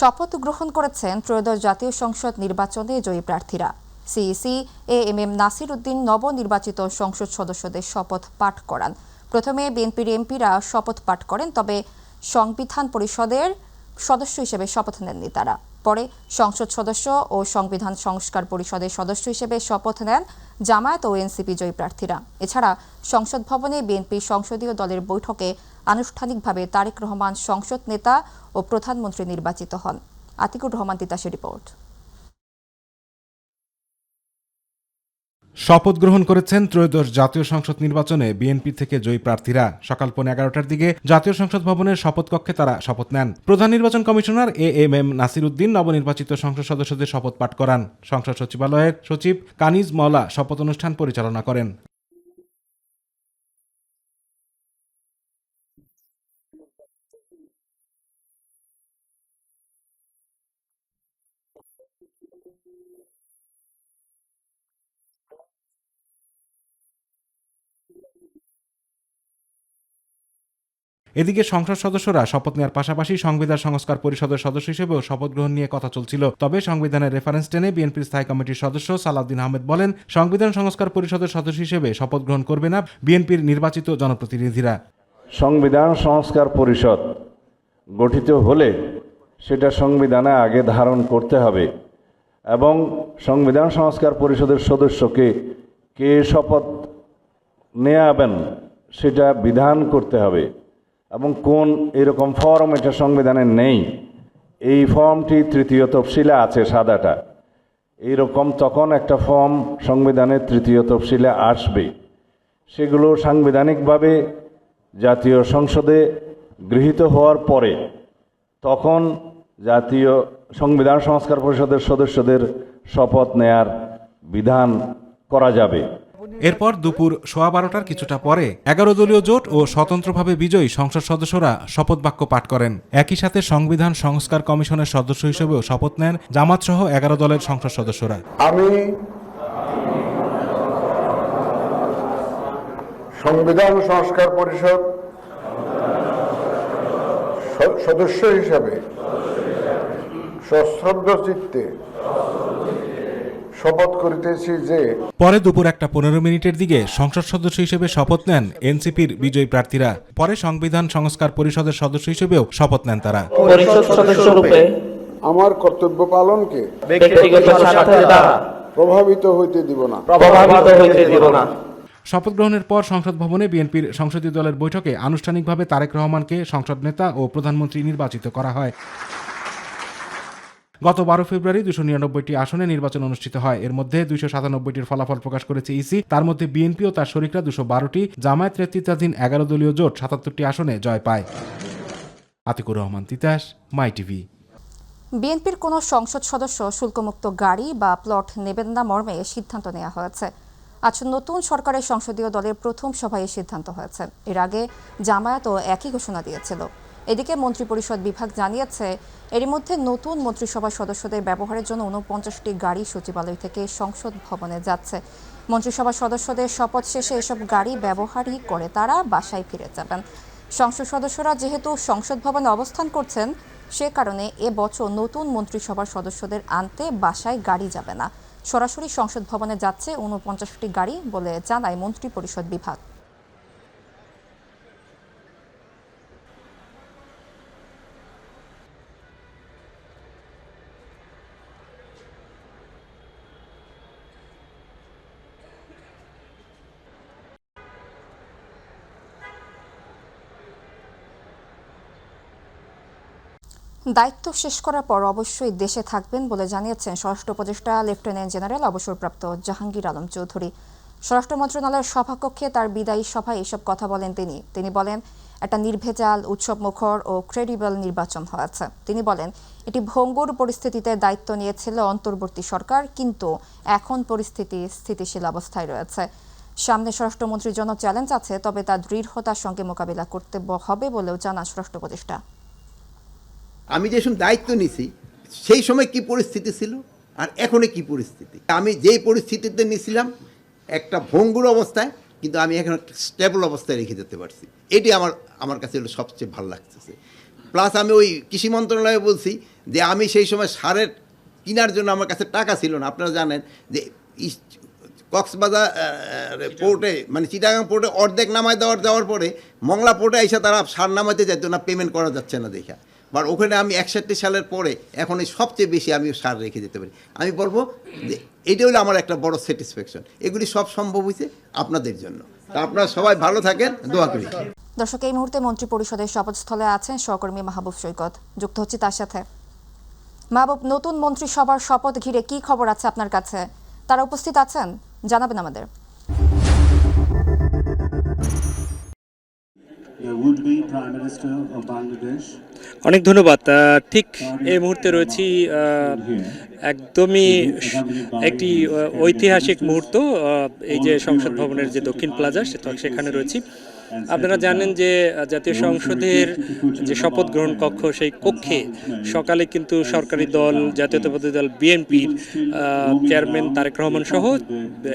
শপথ গ্রহণ করেছেন ত্রয়োদশ জাতীয় সংসদ নির্বাচনে জয়ী প্রার্থীরা। সিইসি এএমএম নাসির উদ্দিন নবনির্বাচিত সংসদ সদস্যদের শপথ পাঠ করান। প্রথমে বিএনপির এমপিরা শপথ পাঠ করেন, তবে সংবিধান পরিষদের সদস্য হিসেবে শপথ নেননি তারা। পরে সংসদ সদস্য ও সংবিধান সংস্কার পরিষদের সদস্য হিসেবে শপথ নেন জামায়াত ও এনসিপি জয়ী প্রার্থীরা। এছাড়া সংসদ ভবনে বিএনপির সংসদীয় দলের বৈঠকে আনুষ্ঠানিকভাবে তারেক রহমান সংসদ নেতা ও প্রধানমন্ত্রী নির্বাচিত হন। আতিকুর রহমান তিতাসের রিপোর্ট। শপথ গ্রহণ করেছেন ত্রয়োদশ জাতীয় সংসদ নির্বাচনে বিএনপি থেকে জয়ী প্রার্থীরা। সকাল 11:15টার দিকে জাতীয় সংসদ ভবনের শপথ কক্ষে তারা শপথ নেন। প্রধান নির্বাচন কমিশনার এএমএম নাসির উদ্দিন নবনির্বাচিত সংসদ সদস্যদের শপথ পাঠ করান। সংসদ সচিবালয়ের সচিব কানিজ মওলা শপথ অনুষ্ঠান পরিচালনা করেন। এদিকে সংসদ সদস্যরা শপথ নেওয়ার পাশাপাশি সংবিধান সংস্কার পরিষদের সদস্য হিসেবেও শপথ গ্রহণ নিয়ে কথা চলছিল। তবে সংবিধানের রেফারেন্স টেনে বিএনপির স্থায়ী কমিটির সদস্য সালাউদ্দিন আহমেদ বলেন, সংবিধান সংস্কার পরিষদের সদস্য হিসেবে শপথ গ্রহণ করবে না বিএনপির নির্বাচিত জনপ্রতিনিধিরা। সংবিধান সংস্কার পরিষদ গঠিত হলে সেটা সংবিধানে আগে ধারণ করতে হবে এবং সংবিধান সংস্কার পরিষদের সদস্যকে কে শপথ নেওয়াবেন সেটা বিধান করতে হবে এবং কোন এরকম ফর্ম এটা সংবিধানে নেই। এই ফর্মটি তৃতীয় তফসিলে আছে, সাদাটা। এইরকম তখন একটা ফর্ম সংবিধানের তৃতীয় তফসিলে আসবে। সেগুলো সাংবিধানিকভাবে জাতীয় সংসদে গৃহীত হওয়ার পরে তখন জাতীয় সংবিধান সংস্কার পরিষদের সদস্যদের শপথ নেয়ার বিধান করা যাবে। এরপর দুপুর 12:15টার কিছুটা পরে 11 দলীয় জোট ও স্বতন্ত্রভাবে বিজয়ী সংসদ সদস্যরা শপথ বাক্য পাঠ করেন। একই সাথে সংবিধান সংস্কার কমিশনের সদস্য হিসেবেও শপথ নেন জামাত সহ 11 দলের সংসদ সদস্যরা। আমি সংবিধান সংস্কার পরিষদ সদস্য হিসাবে সশ্রদ্ধ চিত্তে শপথ করিতেছি যে। পরে দুপুর 1:15 দিকে সংসদ সদস্য হিসেবে শপথ নেন এনসিপির বিজয়ী প্রার্থীরা। পরে সংবিধান সংস্কার পরিষদের সদস্য হিসেবেও শপথ নেন তারা। পরিষদ সদস্য রূপে আমার কর্তব্য পালনকে ব্যক্তিগত স্বার্থের দ্বারা প্রভাবিত হইতে দিব না। শপথ গ্রহণের পর সংসদ ভবনে বিএনপির সংসদীয় দলের বৈঠকে আনুষ্ঠানিকভাবে তারেক রহমানকে সংসদ নেতা ও প্রধানমন্ত্রী নির্বাচিত করা হয়। গত 12 ফেব্রুয়ারি 299টি আসনে নির্বাচন অনুষ্ঠিত হয়। এর মধ্যে 297টির ফলাফল প্রকাশ করেছে ইসি। তার মধ্যে বিএনপি ও তার শরিকরা 212টি, জামায়াত নেতৃত্বাধীন 11 দলীয় জোট 77টি আসনে জয় পায়। আতিকুর রহমান তিতাস, মাই টিভি। বিএনপির কোনো সংসদ সদস্য শুল্কমুক্ত গাড়ি বা প্লট নেবেন না মর্মে সিদ্ধান্ত নেওয়া হয়েছে। আজ নতুন সরকারের সংসদীয় দলের প্রথম সভায় সিদ্ধান্ত হয়েছে। এর আগে জামায়াতও একই ঘোষণা দিয়েছিল। এদিকে মন্ত্রিপরিষদ বিভাগ জানিয়েছে, এরই মধ্যে নতুন মন্ত্রিসভার সদস্যদের ব্যবহারের জন্য 49টি গাড়ি সচিবালয় থেকে সংসদ ভবনে যাচ্ছে। মন্ত্রিসভার সদস্যদের শপথ শেষে এসব গাড়ি ব্যবহারই করে তারা বাসায় ফিরে যাবেন। সংসদ সদস্যরা যেহেতু সংসদ ভবনে অবস্থান করছেন, সে কারণে এবছর নতুন মন্ত্রিসভার সদস্যদের আনতে বাসায় গাড়ি যাবে না, সরাসরি সংসদ ভবনে যাচ্ছে 49টি গাড়ি বলে জানায় মন্ত্রিপরিষদ বিভাগ। দায়িত্ব শেষ করার পর অবশ্যই দেশে থাকবেন বলে জানিয়েছেন স্বরাষ্ট্র উপদেষ্টা লেফটেন্যান্ট জেনারেল অবসরপ্রাপ্ত জাহাঙ্গীর আলম চৌধুরী। স্বরাষ্ট্র মন্ত্রণালয়ের সভাকক্ষে তার বিদায়ী সভায় এসব কথা বলেন তিনি বলেন, একটা নির্ভেজাল, উৎসবমুখর ও ক্রেডিবল নির্বাচন হয়েছে। তিনি বলেন, এটি ভঙ্গুর পরিস্থিতিতে দায়িত্ব নিয়েছিল অন্তর্বর্তী সরকার, কিন্তু এখন পরিস্থিতি স্থিতিশীল অবস্থায় রয়েছে। সামনে স্বরাষ্ট্রমন্ত্রীর জন্য চ্যালেঞ্জ আছে, তবে তা দৃঢ়তার সঙ্গে মোকাবিলা করতে হবে বলেও জানান স্বরাষ্ট্র উপদেষ্টা। আমি যে সময় দায়িত্ব নিছি সেই সময় কি পরিস্থিতি ছিল আর এখনে কি পরিস্থিতি, আমি যেই পরিস্থিতিতে নিয়েছিলাম একটা ভঙ্গুর অবস্থায়, কিন্তু আমি এখন স্টেবল অবস্থায় রেখে যেতে পারছি। এটি আমার কাছে সবচেয়ে ভালো লাগতেছে। প্লাস আমি ওই কৃষি মন্ত্রণালয়ে বলছি যে আমি সেই সময় সারের কেনার জন্য আমার কাছে টাকা ছিল না। আপনারা জানেন যে কক্সবাজার পোর্টে মানে চিটাগাং পোর্টে অর্ধেক নামায় দেওয়ার পরে মংলা পোর্টে এসে তারা সার নামাইতে যাইতো না, পেমেন্ট করা যাচ্ছে না দেখা। বাট ওখানে আমি 61 সালের পরে এখন এই সবচেয়ে বেশি আমি সার রেখে যেতে পারি। আমি বলবো যে এইটা হলো আমার একটা বড় স্যাটিসফ্যাকশন। এগুলি সব সম্ভব হয়েছে আপনাদের জন্য। তা আপনারা সবাই ভালো থাকেন, দোয়া করি। দর্শক, এই মুহূর্তে মন্ত্রী পরিষদের শপথস্থলে আছেন সহকর্মী মাহবুব সৈকত। যুক্ত হচ্ছে তার সাথে। মাহবুব, নতুন মন্ত্রিসভার শপথ ঘিরে কি খবর আছে আপনার কাছে? তারা উপস্থিত আছেন, জানাবেন আমাদের। অনেক ধন্যবাদ। ঠিক এই মুহূর্তে রয়েছি একদমই একটি ঐতিহাসিক মুহূর্ত, এই যে সংসদ ভবনের যে দক্ষিণ প্লাজা সেখানে রয়েছি। আপনারা জানেন যে জাতীয় সংসদের যে শপথ গ্রহণ কক্ষ, সেই কক্ষে সকালে কিন্তু সরকারি দল জাতীয়তাবাদী দল বিএনপির চেয়ারম্যান তারেক রহমান সহ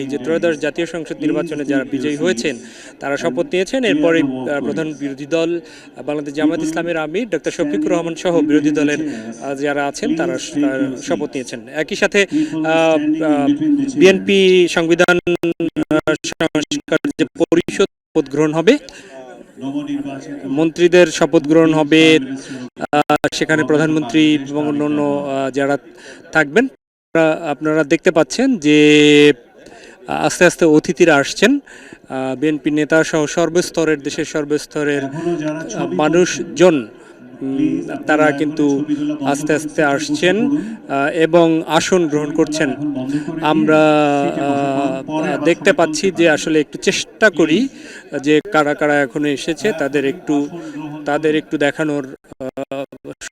এই যে ত্রয়োদশ জাতীয় সংসদ নির্বাচনে যারা বিজয়ী হয়েছেন তারা শপথ নিয়েছেন। এরপরে প্রধান বিরোধী দল বাংলাদেশ জামায়াত ইসলামের আমির ডক্টর শফিকুর রহমান সহ বিরোধী দলের যারা আছেন তারা শপথ নিয়েছেন। একই সাথে বিএনপি সংবিধান সংস্কার যে পরিষদ শপথ গ্রহণ হবে, মন্ত্রীদের শপথ গ্রহণ হবে, সেখানে প্রধানমন্ত্রী এবং অন্যান্য যারা থাকবেন। আপনারা দেখতে পাচ্ছেন যে আস্তে আস্তে অতিথিরা আসছেন। বিএনপি নেতা সহ সর্বস্তরের, দেশের সর্বস্তরের মানুষজন তারা কিন্তু আস্তে আস্তে আসছেন এবং আসন গ্রহণ করছেন। আমরা দেখতে পাচ্ছি যে আসলে একটু চেষ্টা করি যে কারা কারা এখনো এসেছে তাদের একটু দেখানোর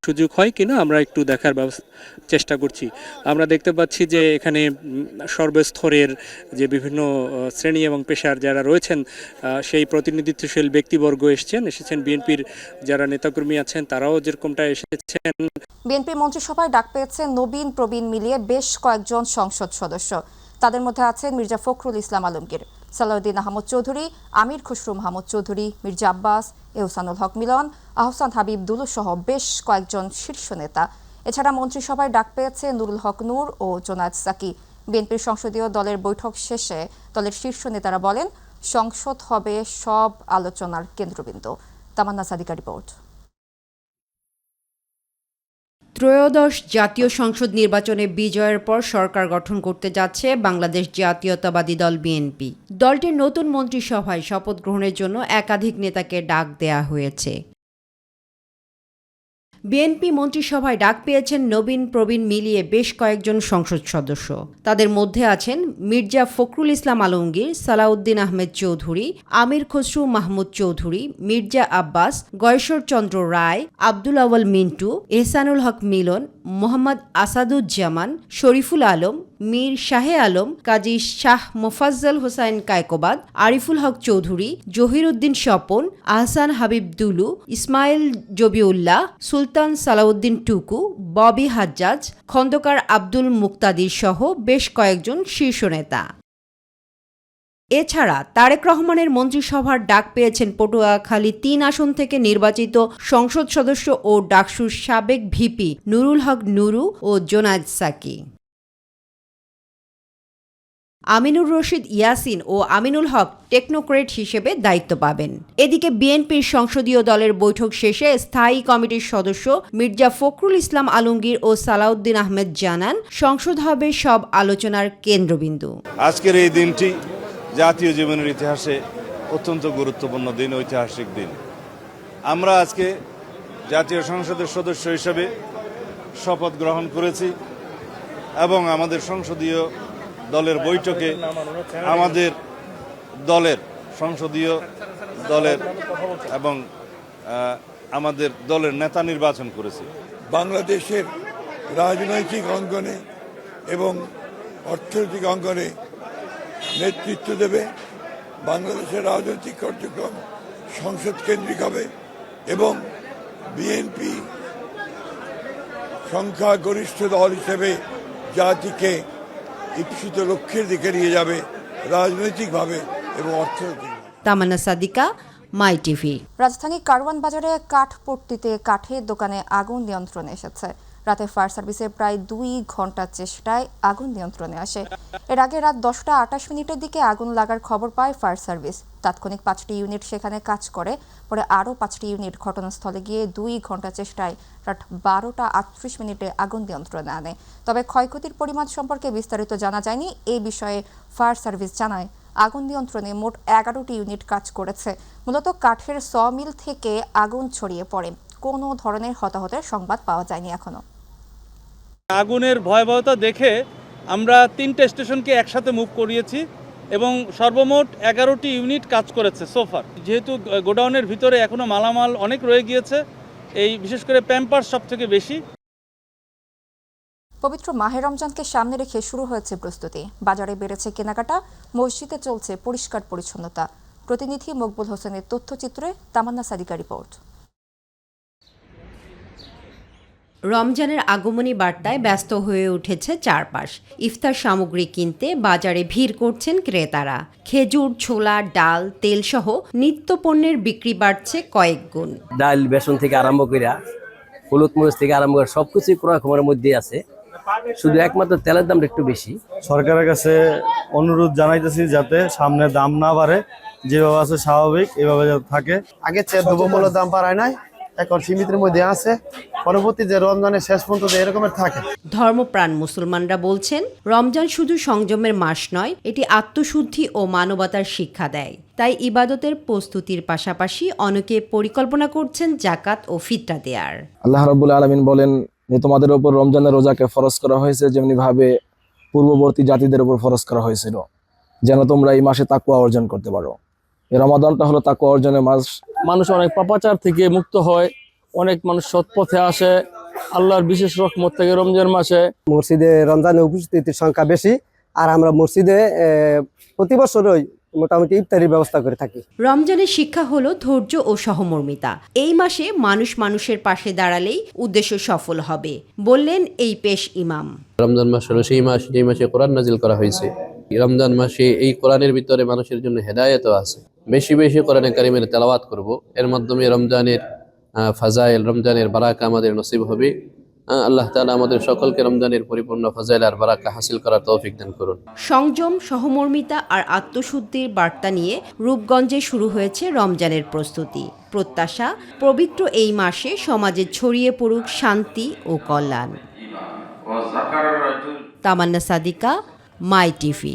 সুযোগ হয় কিনা, আমরা একটু দেখার চেষ্টা করছি। আমরা দেখতে পাচ্ছি যে এখানে সর্বস্তরের যে বিভিন্ন শ্রেণী এবং পেশার যারা রয়েছেন সেই প্রতিনিধিত্বশীল ব্যক্তিবর্গ এসেছেন। বিএনপির যারা নেতাকর্মী আছেন তারাও যেরকমটা এসেছেন। বিএনপি মন্ত্রিসভায় ডাক পেয়েছে নবীন প্রবীণ মিলিয়ে বেশ কয়েকজন সংসদ সদস্য। তাদের মধ্যে আছেন মির্জা ফখরুল ইসলাম আলমগীর, সালাউদ্দিন আহমদ চৌধুরী, আমির খসরু মাহমুদ চৌধুরী, মির্জা আব্বাস, এহসানুল হক মিলন, আহসান হাবিব দুলু সহ বেশ কয়েকজন শীর্ষ নেতা। এছাড়া মন্ত্রিসভায় ডাক পেয়েছে নুরুল হক নূর ও জোনায়েদ সাকি। বিএনপির সংসদীয় দলের বৈঠক শেষে দলের শীর্ষ নেতারা বলেন সংসদ হবে সব আলোচনার কেন্দ্রবিন্দু। তামান্না সাদিকা রিপোর্ট। ত্রয়োদশ জাতীয় সংসদ নির্বাচনে বিজয়ের পর সরকার গঠন করতে যাচ্ছে বাংলাদেশ জাতীয়তাবাদী দল বিএনপি। দলটির নতুন মন্ত্রিসভায় শপথ গ্রহণের জন্য একাধিক নেতাকে ডাক দেয়া হয়েছে। বিএনপি মন্ত্রিসভায় ডাক পেয়েছেন নবীন প্রবীণ মিলিয়ে বেশ কয়েকজন সংসদ সদস্য। তাদের মধ্যে আছেন মির্জা ফখরুল ইসলাম আলমগীর, সালাউদ্দিন আহমেদ চৌধুরী, আমির খসরু মাহমুদ চৌধুরী, মির্জা আব্বাস, গয়েশ্বর চন্দ্র রায়, আব্দুল আউয়াল মিন্টু, এহসানুল হক মিলন, মোহাম্মদ আসাদুজ্জামান, শরীফুল আলম, মীর শাহে আলম, কাজী শাহ মোফাজ্জল হোসাইন কায়কোবাদ, আরিফুল হক চৌধুরী, জহিরুদ্দিন স্বপন, আহসান হাবিব দুলু, ইসমাইল জবিউল্লাহ, সুলতান সালাউদ্দিন টুকু, ববি হাজ্জাজ, খন্দকার আব্দুল মুক্তাদির সহ বেশ কয়েকজন শীর্ষ নেতা। এছাড়া তারেক রহমানের মন্ত্রিসভার ডাক পেয়েছেন পটুয়াখালী ৩ আসন থেকে নির্বাচিত সংসদ সদস্য ও ডাকসুর সাবেক ভিপি নুরুল হক নুরু ও জোনায়েদ সাকি। আমিনুর রশিদ ইয়াসিন ও আমিনুল হক টেকনোক্রেট হিসেবে দায়িত্ব পাবেন। এদিকে বিএনপির সংসদীয় দলের বৈঠক শেষে স্থায়ী কমিটির সদস্য মির্জা ফখরুল ইসলাম আলমগীর ও সালাউদ্দিন আহমেদ জানান সংসদ হবে সব আলোচনার কেন্দ্রবিন্দু। আজকের এই দিনটি জাতীয় জীবনের ইতিহাসে অত্যন্ত গুরুত্বপূর্ণ দিন, ঐতিহাসিক দিন। আমরা আজকে জাতীয় সংসদের সদস্য হিসেবে শপথ গ্রহণ করেছি এবং আমাদের সংসদীয় দলের বৈঠকে আমাদের দলের সংসদীয় দলের এবং আমাদের দলের নেতা নির্বাচন করেছি। বাংলাদেশের রাজনৈতিক অঙ্গনে এবং অর্থনৈতিক অঙ্গনে নেতৃত্ব দেবে। বাংলাদেশের রাজনৈতিক কার্যক্রম সংসদ কেন্দ্রিক হবে এবং বিএনপি সংখ্যাগরিষ্ঠ দল হিসেবে জাতিকে ইপ্সিত লক্ষ্যের দিকে নিয়ে যাবে রাজনৈতিকভাবে এবং অর্থনৈতিকভাবে। তামান্না সাদিকা, মাই টিভি। রাজধানী কারওয়ান বাজারে কাঠ পট্টিতে কাঠের দোকানে আগুন নিয়ন্ত্রণে এসেছে। রাতে ফায়ার সার্ভিসের প্রায় 2 ঘন্টা চেষ্টায় আগুন নিয়ন্ত্রণে আসে। এর আগে রাত 10টা 28 মিনিটের দিকে আগুন লাগার খবর পায় ফায়ার সার্ভিস। তাৎক্ষণিক 5টি ইউনিট সেখানে কাজ করে। পরে আরও 5টি ইউনিট ঘটনাস্থলে গিয়ে 2 ঘন্টা চেষ্টায় রাত 12টা 38 মিনিটে আগুন নিয়ন্ত্রণে আনে। তবে ক্ষয়ক্ষতির পরিমাণ সম্পর্কে বিস্তারিত জানা যায়নি। এই বিষয়ে ফায়ার সার্ভিস জানায়, আগুন নিয়ন্ত্রণে মোট 11টি ইউনিট কাজ করেছে। মূলত কাঠের সমিল থেকে আগুন ছড়িয়ে পড়ে। কোনো ধরনের হতাহতের সংবাদ পাওয়া যায়নি এখনো। আগুনের ভয়াবহতা দেখে আমরা 3টে স্টেশনকে একসাথে মুভ করিয়েছি এবং সর্বমোট 11টি ইউনিট কাজ করেছে সোফার। যেহেতু গোডাউনের ভিতরে এখনো মালামাল অনেক রয়ে গিয়েছে, এই বিশেষ করে প্যাম্পার সব থেকে বেশি। পবিত্র মাহে রমজানকে সামনে রেখে শুরু হয়েছে প্রস্তুতি। বাজারে বেড়েছে কেনাকাটা, মসজিদে চলছে পরিষ্কার পরিচ্ছন্নতা। প্রতিনিধি মকবুল হোসেনের তথ্যচিত্রে তামান্না সাদিকা রিপোর্ট। রমজানের আগমনী বার্তায় ব্যস্ত হয়ে উঠেছে চারপাশ। ইফতার সামগ্রী কিনতে বাজারে ভিড় করছেন ক্রেতারা। খেজুর, ছোলা, ডাল, তেলসহ নিত্যপণ্যের বিক্রি বাড়ছে কয়েক গুণ। ডাল, বেসন থেকে আরম্ভ করে হলুদ মরিচ থেকে আরম্ভ করে সবকিছুই ক্রয় ক্ষমতার মধ্যে আছে, শুধু একমাত্র তেলের দামটা একটু বেশি। সরকারের কাছে অনুরোধ জানাইতেছি যাতে সামনে দাম না বাড়ে, যেভাবে আছে স্বাভাবিক এভাবে যাতে থাকে। আগে চেয়ে দ্রব্যমূল্যের দাম বাড়ায় নাই, এখন সীমিতের মধ্যে আছে। পরবর্তী যে রমজানের শেষ পর্যন্ত এরকমের থাকে। ধর্মপ্রাণ মুসলমানরা বলছেন, রমজান শুধু সংযমের মাস নয়, এটি আত্মশুদ্ধি ও মানবতার শিক্ষা দেয়। তাই ইবাদতের প্রস্তুতির পাশাপাশি অনেকে পরিকল্পনা করছেন জাকাত ও ফিতরা দেয়ার। আল্লাহ রাব্বুল আলামিন বলেন যে তোমাদের উপর রমজানের রোজাকে ফরজ করা হয়েছে যেমনি ভাবে পূর্ববর্তী জাতিদের উপর ফরজ করা হয়েছিল, যেন তোমরা এই মাসে তাকওয়া অর্জন করতে পারো। এই রমাদানটা হলো তাকওয়া অর্জনের মাস। মানুষ অনেক পাপাচার থেকে মুক্ত হয়, অনেক মানুষ সৎ পথে আসে আল্লাহর বিশেষ রহমত থেকে রমজান মাসে। মসজিদে রমজানের উপস্থিতির সংখ্যা বেশি, আর আমরা মসজিদে প্রতি বছরই মোটামুটি ইফতারির ব্যবস্থা করে থাকি। রমজানের শিক্ষা হলো ধৈর্য ও সহমর্মিতা। এই মাসে মানুষ মানুষের পাশে দাঁড়ালেই উদ্দেশ্য সফল হবে, বললেন এই পেশ ইমাম। রমজান মাস হলো সেই মাস যেই মাসে কোরআন নাজিল করা হয়েছে। রমজান মাসে এই কোরআনের ভিতরে মানুষের জন্য হেদায়েতও আছে। বেশি বেশি কোরআনে কারিমের তেলাওয়াত করব, এর মাধ্যমে রমজানের ফাজাইল, রমজানের বারাকা আমাদের নসিব হবে। আল্লাহ তাআলা আমাদের সকলকে রমজানের পরিপূর্ণ ফাজাইল আর বারাকা হাসিল করার তৌফিক দান করুন। সংযম, সহমর্মিতা আর আত্মশুদ্ধির বার্তা নিয়ে রূপগঞ্জে শুরু হয়েছে রমজানের প্রস্তুতি। প্রত্যাশা, পবিত্র এই মাসে সমাজে ছড়িয়ে পড়ুক শান্তি ও কল্যাণ। তামান্না সাদিকা, মাই টিভি।